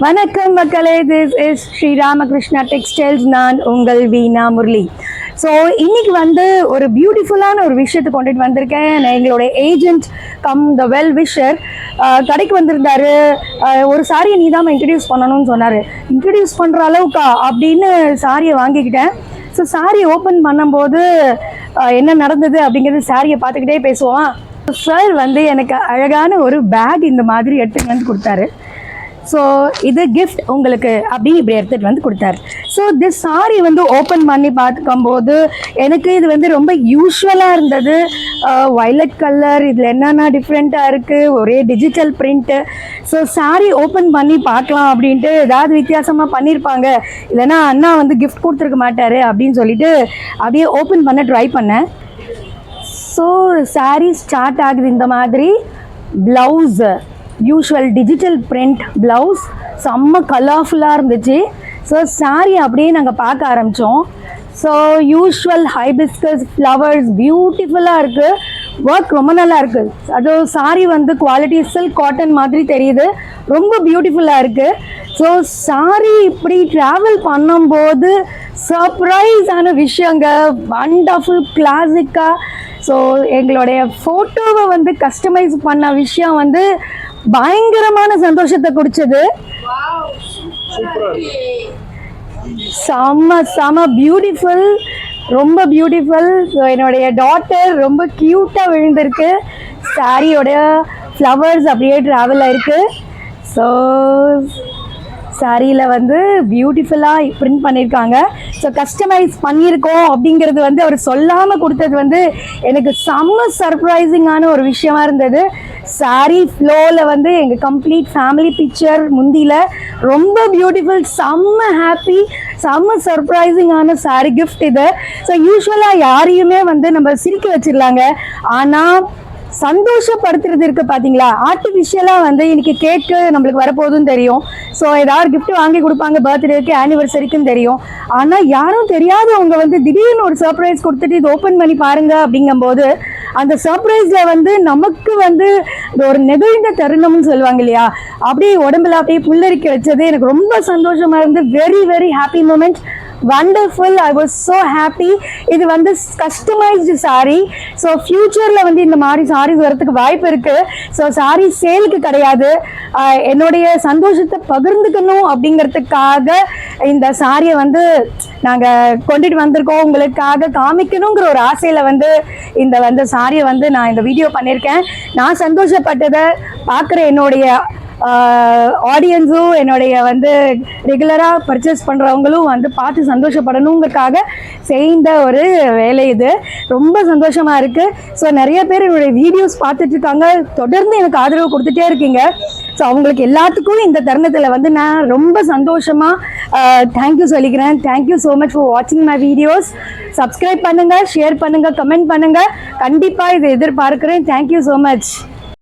வணக்கம் மக்களே, this is Sri Ramakrishna textiles. நான் உங்கள் வீணா முரளி. ஸோ இன்னைக்கு வந்து ஒரு பியூட்டிஃபுல்லான ஒரு விஷயத்தை கொண்டுட்டு வந்திருக்கேன். எங்களோட agent come the well wisher கடைக்கு வந்திருந்தாரு. ஒரு சாரியை நீ தான் இன்ட்ரடியூஸ் பண்ணணும்னு சொன்னார். இன்ட்ரடியூஸ் பண்ணுற அளவுக்கா அப்படின்னு சாரியை வாங்கிக்கிட்டேன். ஸோ சாரியை ஓப்பன் பண்ணும்போது என்ன நடந்தது அப்படிங்கிறது சாரியை பார்த்துக்கிட்டே பேசுவோம். சார் வந்து எனக்கு அழகான ஒரு பேக் இந்த மாதிரி எடுத்துகிட்டு வந்து கொடுத்தாரு. ஸோ இது கிஃப்ட் உங்களுக்கு அப்படின்னு இப்படி எடுத்துகிட்டு வந்து கொடுத்தாரு. ஸோ திஸ் சாரி வந்து ஓப்பன் பண்ணி பார்த்துக்கும்போது எனக்கு இது வந்து ரொம்ப யூஸ்வலாக இருந்தது. வயலட் கலர், இதில் என்னென்ன டிஃப்ரெண்ட்டாக இருக்குது, ஒரே digital print. So sorry open பண்ணி பார்க்கலாம் அப்படின்ட்டு ஏதாவது வித்தியாசமாக பண்ணியிருப்பாங்க, இல்லைனா அண்ணா வந்து கிஃப்ட் கொடுத்துருக்க மாட்டார் அப்படின்னு சொல்லிட்டு அப்படியே ஓப்பன் பண்ண ட்ரை பண்ணேன். ஸோ சாரி ஸ்டார்ட் ஆகுது இந்த மாதிரி. Blouse usual digital print blouse, செம்ம கலர்ஃபுல்லாக இருந்துச்சு. ஸோ சாரி அப்படியே நாங்கள் பார்க்க ஆரம்பித்தோம். ஸோ யூஷுவல் ஹைபிஸ்கஸ் ஃப்ளவர்ஸ் பியூட்டிஃபுல்லாக இருக்குது. ஒர்க் ரொம்ப நல்லா இருக்குது. அதுவும் சாரி வந்து குவாலிட்டி சில்க் காட்டன் மாதிரி தெரியுது, ரொம்ப பியூட்டிஃபுல்லாக இருக்குது. ஸோ சாரி இப்படி ட்ராவல் பண்ணும்போது சர்ப்ரைஸான விஷயங்க, வண்டர்ஃபுல் கிளாசிக்காக. ஸோ எங்களுடைய ஃபோட்டோவை வந்து கஸ்டமைஸ் பண்ண விஷயம் வந்து பயங்கரமான சந்தோஷத்தை கொடுத்தது. செம்ம பியூட்டிஃபுல், ரொம்ப பியூட்டிஃபுல். ஸோ என்னுடைய டாட்டர் ரொம்ப க்யூட்டாக விழுந்திருக்கு. சாரியோடைய ஃப்ளவர்ஸ் அப்படியே ட்ராவல் ஆயிருக்கு. ஸோ சாரியில் வந்து பியூட்டிஃபுல்லாக பிரிண்ட் பண்ணியிருக்காங்க. ஸோ கஸ்டமைஸ் பண்ணியிருக்கோம் அப்படிங்கிறது வந்து அவர் சொல்லாமல் கொடுத்தது வந்து எனக்கு செம்ம சர்ப்ரைசிங்கான ஒரு விஷயமா இருந்தது. சாரி ஃப்ளோவில் வந்து எங்கள் கம்ப்ளீட் ஃபேமிலி பிக்சர் முந்தியில் ரொம்ப பியூட்டிஃபுல், செம்ம ஹாப்பி, செம்ம சர்ப்ரைசிங்கான சாரி கிஃப்ட் இது. ஸோ யூஸ்வலாக யாரையுமே வந்து நம்ம சிரிக்க வச்சிடலாங்க, ஆனால் சந்தோஷப்படுத்துறது இருக்கு பார்த்தீங்களா. ஆர்டிஃபிஷியலாக வந்து இன்னைக்கு கேக்கு நம்மளுக்கு வரப்போகுதுன்னு தெரியும். ஸோ ஏதாவது கிஃப்ட் வாங்கி கொடுப்பாங்க பர்த்டேக்கு, ஆனிவர்சரிக்குன்னு தெரியும். ஆனால் யாரும் தெரியாதவங்க வந்து திடீர்னு ஒரு சர்ப்ரைஸ் கொடுத்துட்டு இது ஓப்பன் பண்ணி பாருங்க அப்படிங்கும்போது அந்த சர்ப்ரைஸில் வந்து நமக்கு வந்து ஒரு நெகிழ்ந்த தருணம்னு சொல்லுவாங்க இல்லையா, அப்படியே உடம்புல அப்படியே புல்லரிக்க வச்சது எனக்கு ரொம்ப சந்தோஷமாக இருந்து. Very very happy moment, wonderful. I was so happy. இது வந்து கஸ்டமைஸ்டு சாரி. ஸோ ஃப்யூச்சரில் வந்து இந்த மாதிரி சாரீஸ் வரத்துக்கு வாய்ப்பு இருக்குது. ஸோ சாரி சேலுக்கு கிடையாது, என்னுடைய சந்தோஷத்தை பகிர்ந்துக்கணும் அப்படிங்கிறதுக்காக இந்த சாரியை வந்து நாங்கள் கொண்டுட்டு வந்திருக்கோம். உங்களுக்காக காமிக்கணுங்கிற ஒரு ஆசையில் வந்து இந்த சாரியை வந்து நான் இந்த வீடியோ பண்ணியிருக்கேன். நான் சந்தோஷப்பட்டதை பார்க்குற என்னுடைய ஆடியன்ஸும் என்னுடைய வந்து ரெகுலராக பர்ச்சேஸ் பண்ணுறவங்களும் வந்து பார்த்து சந்தோஷப்படணுங்கிறதுக்காக செய்த ஒரு வேலை இது. ரொம்ப சந்தோஷமாக இருக்குது. ஸோ நிறைய பேர் என்னுடைய வீடியோஸ் பார்த்துட்ருக்காங்க, தொடர்ந்து எனக்கு ஆதரவு கொடுத்துட்டே இருக்கீங்க. ஸோ அவங்களுக்கு எல்லாத்துக்கும் இந்த தருணத்தில் வந்து நான் ரொம்ப சந்தோஷமாக தேங்க்யூ சொல்லிக்கிறேன். தேங்க்யூ ஸோ மச் ஃபார் வாட்சிங் மை வீடியோஸ். சப்ஸ்கிரைப் பண்ணுங்கள், ஷேர் பண்ணுங்கள், கமெண்ட் பண்ணுங்கள். கண்டிப்பாக இதை எதிர்பார்க்குறேன். Thank you so much.